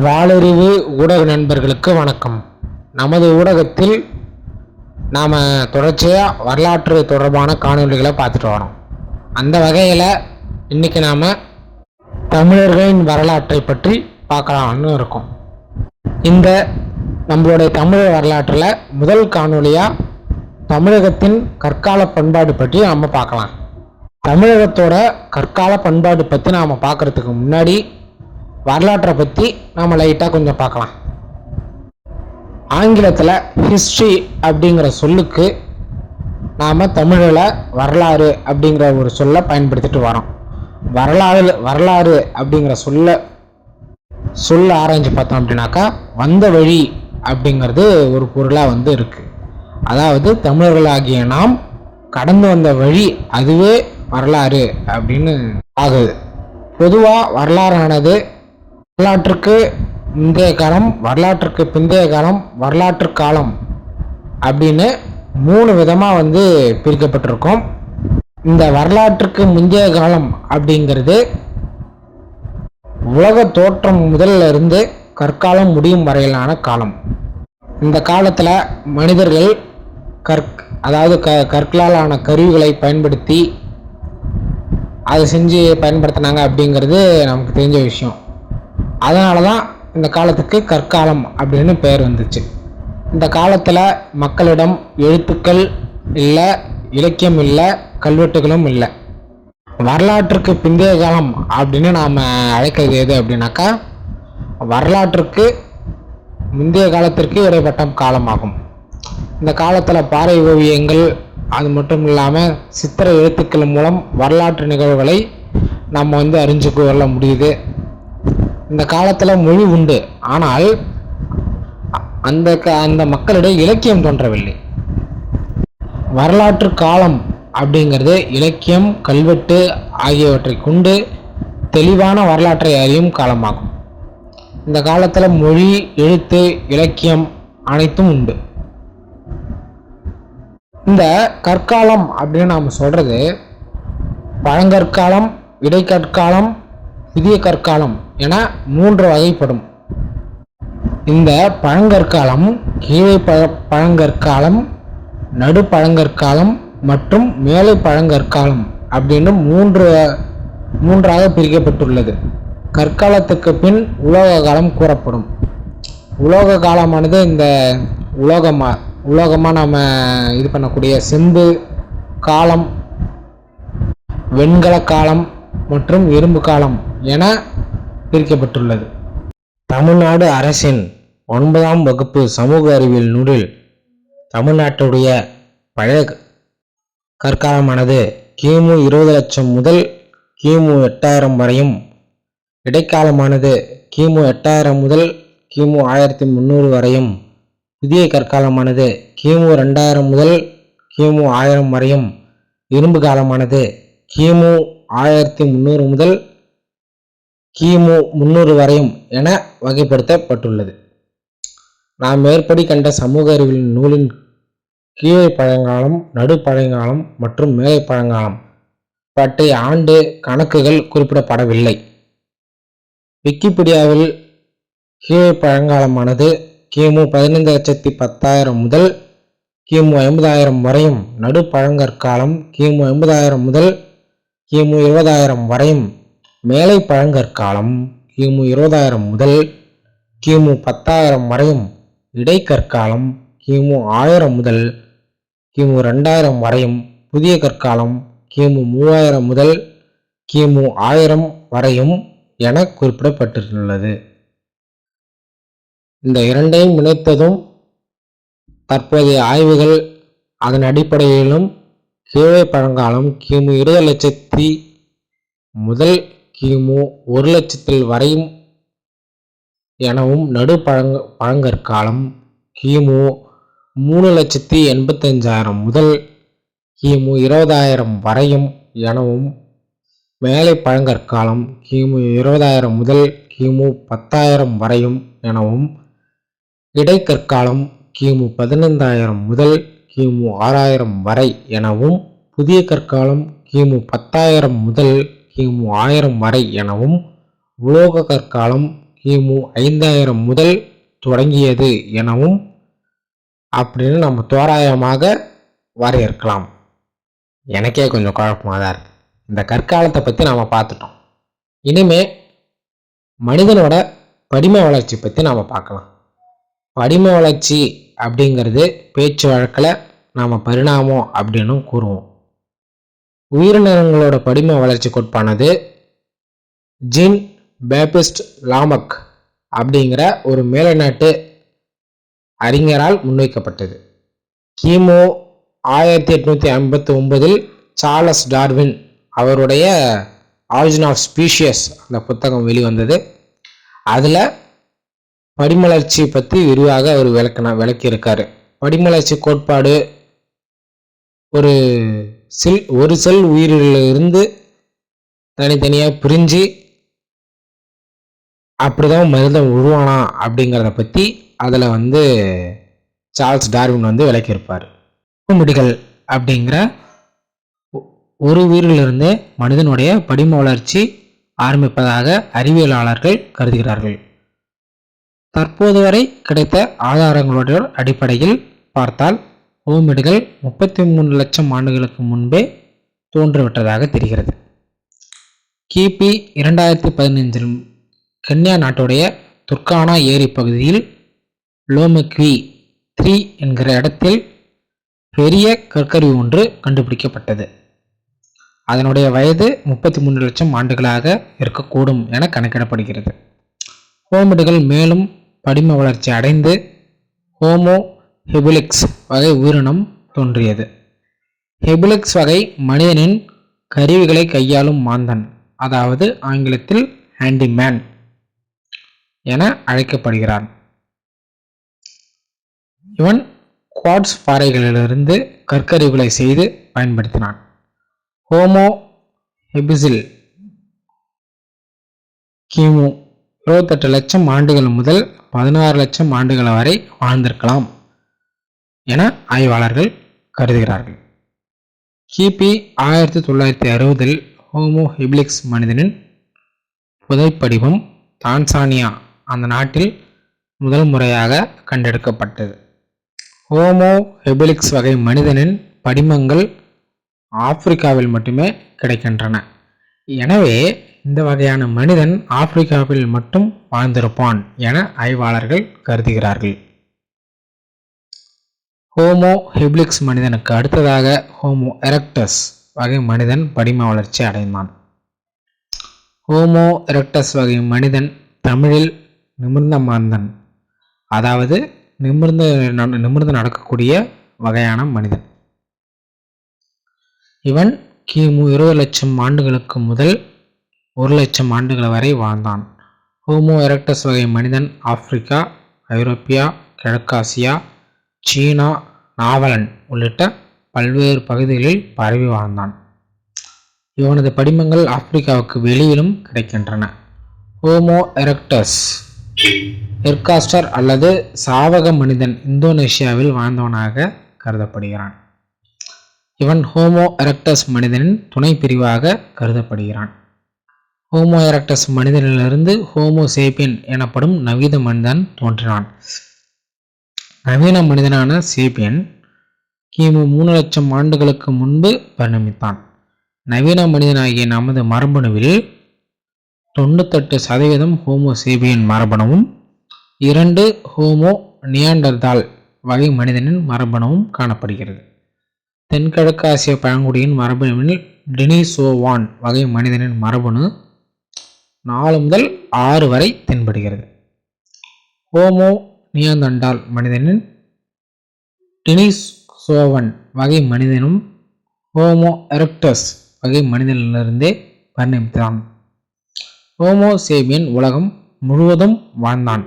வாளறிவு ஊடக நண்பர்களுக்கு வணக்கம். நமது ஊடகத்தில் நாம் தொடர்ச்சியாக வரலாற்று தொடர்பான காணொலிகளை பார்த்துட்டு வரோம். அந்த வகையில் இன்றைக்கி நாம் தமிழர்களின் வரலாற்றை பற்றி பார்க்கலாம்னு இருக்கோம். இந்த நம்மளுடைய தமிழ் வரலாற்றில் முதல் காணொலியாக தமிழகத்தின் கற்கால பண்பாடு பற்றி நாம் பார்க்கலாம். தமிழகத்தோட கற்கால பண்பாடு பற்றி நாம் பார்க்குறதுக்கு முன்னாடி வரலாற்றை பற்றி நாம் லைட்டாக கொஞ்சம் பார்க்கலாம். ஆங்கிலத்தில் ஹிஸ்ட்ரி அப்படிங்கிற சொல்லுக்கு நாம் தமிழில் வரலாறு அப்படிங்கிற ஒரு சொல்லை பயன்படுத்திட்டு வரோம். வரலாறு அப்படிங்கிற சொல்ல ஆராய்ச்சி பார்த்தோம் அப்படின்னாக்கா வந்த வழி அப்படிங்கிறது ஒரு பொருளாக இருக்குது. அதாவது தமிழர்களாகிய நாம் கடந்து வந்த வழி, அதுவே வரலாறு அப்படின்னு ஆகுது. பொதுவாக வரலாறானது வரலாற்றுக்கு முந்தைய காலம், வரலாற்றுக்கு பிந்தைய காலம், வரலாற்று காலம் அப்படின்னு 3 விதமாக பிரிக்கப்பட்டிருக்கோம். இந்த வரலாற்றுக்கு முந்தைய காலம் அப்படிங்கிறது உலக தோற்றம் முதல்ல இருந்து கற்காலம் முடியும் வரையிலான காலம். இந்த காலத்தில் மனிதர்கள் கற்களால் ஆன கருவிகளை பயன்படுத்தி அதை செஞ்சு பயன்படுத்தினாங்க அப்படிங்கிறது நமக்கு தெரிஞ்ச விஷயம். அதனால தான் இந்த காலத்துக்கு கற்காலம் அப்படின்னு பெயர் வந்துச்சு. இந்த காலத்தில் மக்களிடம் எழுத்துக்கள் இல்லை, இலக்கியம் இல்லை, கல்வெட்டுகளும் இல்லை. வரலாற்றுக்கு பிந்தைய காலம் அப்படின்னு நாம் அழைக்கிறது எது அப்படின்னாக்கா வரலாற்றுக்கு முந்தைய காலத்திற்கு இடைப்பட்ட காலமாகும். இந்த காலத்தில் பாறை ஓவியங்கள், அது மட்டும் இல்லாமல் சித்திர எழுத்துக்கள் மூலம் வரலாற்று நிகழ்வுகளை நம்ம அறிஞ்சு கொள்ள முடியுது. இந்த காலத்தில் மொழி உண்டு, ஆனால் அந்த மக்களிடையே இலக்கியம் தோன்றவில்லை. வரலாற்று காலம் அப்படிங்கிறது இலக்கியம், கல்வெட்டு ஆகியவற்றை கொண்டு தெளிவான வரலாற்றை அறியும் காலமாகும். இந்த காலத்தில் மொழி, எழுத்து, இலக்கியம் அனைத்தும் உண்டு. இந்த கற்காலம் அப்படின்னு நாம் சொல்றது பழங்கற்காலம், இடைக்கற்காலம், புதிய கற்காலம் என 3 வகைப்படும். இந்த பழங்கற்காலம், கீழே பழங்கற்காலம், நடு பழங்கற்காலம் மற்றும் மேலை பழங்கற்காலம் அப்படின்னு மூன்றாக பிரிக்கப்பட்டுள்ளது. கற்காலத்துக்கு பின் உலோக காலம் கூறப்படும். உலோக காலமானது இந்த உலோகமாக நம்ம இது பண்ணக்கூடிய செம்பு காலம், வெண்கல காலம் மற்றும் இரும்பு காலம் என பிரிக்கப்பட்டுள்ளது. தமிழ்நாடு அரசின் 9ஆம் வகுப்பு சமூக அறிவியல் நூலில் தமிழ்நாட்டுடைய பழைய கற்காலமானது கிமு 20 லட்சம் முதல் கிமு 8000 வரையும், இடைக்காலமானது கிமு 8000 முதல் கிமு 1300 வரையும், புதிய கற்காலமானது கிமு 2000 முதல் கிமு 1000 வரையும், இரும்பு காலமானது கிமு 1300 முதல் கிமு 300 வரையும் என வகைப்படுத்தப்பட்டுள்ளது. நாம் மேற்படி கண்ட சமூக அறிவியல் நூலின் கீழே பழங்காலம், நடு பழங்காலம் மற்றும் மேலை பழங்காலம் பற்றிய ஆண்டு கணக்குகள் குறிப்பிடப்படவில்லை. விக்கிபீடியாவில் கீழே பழங்காலமானது கிமு 15,10,000 முதல் கிமு 50,000 வரையும், நடு பழங்கற்காலம் கிமு 50,000 முதல் கிமு 20,000 வரையும், மேலை பழங்கற்காலம் கிமு 20,000 முதல் கிமு 10,000 வரையும், இடைக்கற்காலம் கிமு 1000 முதல் கிமு 2000 வரையும், புதிய கற்காலம் கிமு 3000 முதல் கிமு 1000 வரையும் என குறிப்பிடப்பட்டுள்ளது. இந்த இரண்டையும் இணைத்ததும் தற்போதைய ஆய்வுகள் அதன் அடிப்படையிலும் கீழே பழங்காலம் கிமு 20 லட்சத்தி முதல் கிமு 1 லட்சத்தில் வரையும் எனவும், நடு பழங்கற்காலம் கிமு 3,85,000 முதல் கிமு 20,000 வரையும் எனவும், மேலை பழங்கற்காலம் கிமு 20,000 முதல் கிமு 10,000 வரையும் எனவும், இடைக்கற்காலம் கிமு 15,000 முதல் கிமு 6,000 வரை எனவும், புதிய கற்காலம் கிமு 10,000 முதல் கிமு 1000 வரை எனவும், உலோக கற்காலம் கிமு 5000 முதல் தொடங்கியது எனவும் அப்படின்னு நம்ம தோராயமாக வரையறுக்கலாம். எனக்கே கொஞ்சம் குழப்பமாக தான் இருக்கு. இந்த கற்காலத்தை பற்றி நாம் பார்த்துட்டோம். இனிமே மனிதனோட படிம வளர்ச்சி பற்றி நாம் பார்க்கலாம். படிம வளர்ச்சி அப்படிங்கிறது பேச்சு வழக்கில் நாம் பரிணாமம் அப்படின்னு கூறுவோம். உயிரினங்களோட படிம வளர்ச்சி கோட்பானது ஜீன் பேப்டிஸ்ட் லாமக் அப்படிங்கிற ஒரு மேலைநாட்டு அறிஞரால் முன்வைக்கப்பட்டது. கிமு 1859 சார்லஸ் டார்வின் அவருடைய ஆரிஜின் ஆஃப் ஸ்பீஷியஸ் அந்த புத்தகம் வெளிவந்தது. அதில் படிமலர்ச்சி பற்றி விரிவாக அவர் விளக்கியிருக்காரு. படிமலர்ச்சி கோட்பாடு ஒரு செல் உயிரிலிருந்து தனித்தனியாக பிரிஞ்சு அப்படிதான் மனிதன் உருவானா அப்படிங்கிறத பற்றி அதில் சார்ல்ஸ் டார்வின் விளக்கியிருப்பார். முடிகள் அப்படிங்கிற ஒரு உயிரிலிருந்து மனிதனுடைய படிம வளர்ச்சி ஆரம்பிப்பதாக அறிவியலாளர்கள் கருதுகிறார்கள். தற்போது வரை கிடைத்த ஆதாரங்களோட அடிப்படையில் பார்த்தால் ஹோமிடுகள் 33 லட்சம் ஆண்டுகளுக்கு முன்பே தோன்றிவிட்டதாக தெரிகிறது. கிபி 2015 கென்யா நாட்டுடைய துர்கானா ஏரி பகுதியில் லோமெக்வி 3 என்கிற இடத்தில் பெரிய கற்கருவி ஒன்று கண்டுபிடிக்கப்பட்டது. அதனுடைய வயது 33 லட்சம் ஆண்டுகளாக இருக்கக்கூடும் என கணக்கிடப்படுகிறது. ஹோமிடுகள் மேலும் படிம வளர்ச்சி அடைந்து ஹோமோ ஹெபிலிக்ஸ் வகை உயிரினம் தோன்றியது. ஹெபிலிக்ஸ் வகை மனிதனின் கருவிகளை கையாளும் மாந்தன், அதாவது ஆங்கிலத்தில் ஹேண்டிமேன் என அழைக்கப்படுகிறான். இவன் குவார்ட்ஸ் பாறைகளிலிருந்து கற்கருவிகளை செய்து பயன்படுத்தினான். ஹோமோ ஹெபிசில் கிமு 28 லட்சம் ஆண்டுகள் முதல் 16 லட்சம் ஆண்டுகள் வரை வாழ்ந்திருக்கலாம் என ஆய்வாளர்கள் கருதுகிறார்கள். கிபி 1960 ஹோமோ ஹெபிலிக்ஸ் மனிதனின் புதைப்படிவம் தான்சானியா அந்த நாட்டில் முதல் முறையாக கண்டெடுக்கப்பட்டது. ஹோமோ ஹெபிலிக்ஸ் வகை மனிதனின் படிமங்கள் ஆப்பிரிக்காவில் மட்டுமே கிடைக்கின்றன. எனவே இந்த வகையான மனிதன் ஆப்பிரிக்காவில் மட்டும் வாழ்ந்திருப்பான் என ஆய்வாளர்கள் கருதுகிறார்கள். ஹோமோ ஹெபிலிக்ஸ் மனிதனுக்கு அடுத்ததாக ஹோமோ எரெக்டஸ் வகை மனிதன் படிம வளர்ச்சி அடைந்தான். ஹோமோ எரெக்டஸ் வகை மனிதன் தமிழில் நிமிர்ந்த மாந்தன், அதாவது நிமிர்ந்து நடக்கக்கூடிய வகையான மனிதன். இவன் கிமு 20 லட்சம் ஆண்டுகளுக்கு முதல் 1 லட்சம் ஆண்டுகள் வரை வாழ்ந்தான். ஹோமோ எரெக்டஸ் வகை மனிதன் ஆப்பிரிக்கா, ஐரோப்பியா, கிழக்காசியா, சீனா, நாவலன் உள்ளிட்ட பல்வேறு பகுதிகளில் பரவி வாழ்ந்தான். இவனது படிமங்கள் ஆப்பிரிக்காவுக்கு வெளியிலும் கிடைக்கின்றன. ஹோமோ எரெக்டஸ் எர்காஸ்டர் அல்லது சாவக மனிதன் இந்தோனேஷியாவில் வாழ்ந்தவனாக கருதப்படுகிறான். இவன் ஹோமோ எரெக்டஸ் மனிதனின் துணை பிரிவாக கருதப்படுகிறான். ஹோமோ எரெக்டஸ் மனிதனிலிருந்து ஹோமோ சேப்பியன் எனப்படும் நவீன மனிதன் தோன்றினான். நவீன மனிதனான சேப்பியன் கிமு 3 லட்சம் ஆண்டுகளுக்கு முன்பு பரிணமித்தான். நவீன மனிதனாகிய நமது மரபணுவில் 98% ஹோமோ சேப்பியன் மரபணுவும் 2 ஹோமோ நியாண்டர்தால் வகை மனிதனின் மரபணுவும் காணப்படுகிறது. தென்கிழக்கு ஆசிய பழங்குடியின் மரபணுவில் டெனிசோவான் வகை மனிதனின் மரபணு 4 முதல் 6 வரை தென்படுகிறது. ஹோமோ நியாண்டர்தால் மனிதனின் டெனிசோவன் வகை மனிதனும் ஹோமோ எரெக்டஸ் வகை மனிதனிலிருந்தே பரிணமித்தான். ஹோமோ சேப்பியன் உலகம் முழுவதும் வாழ்ந்தான்.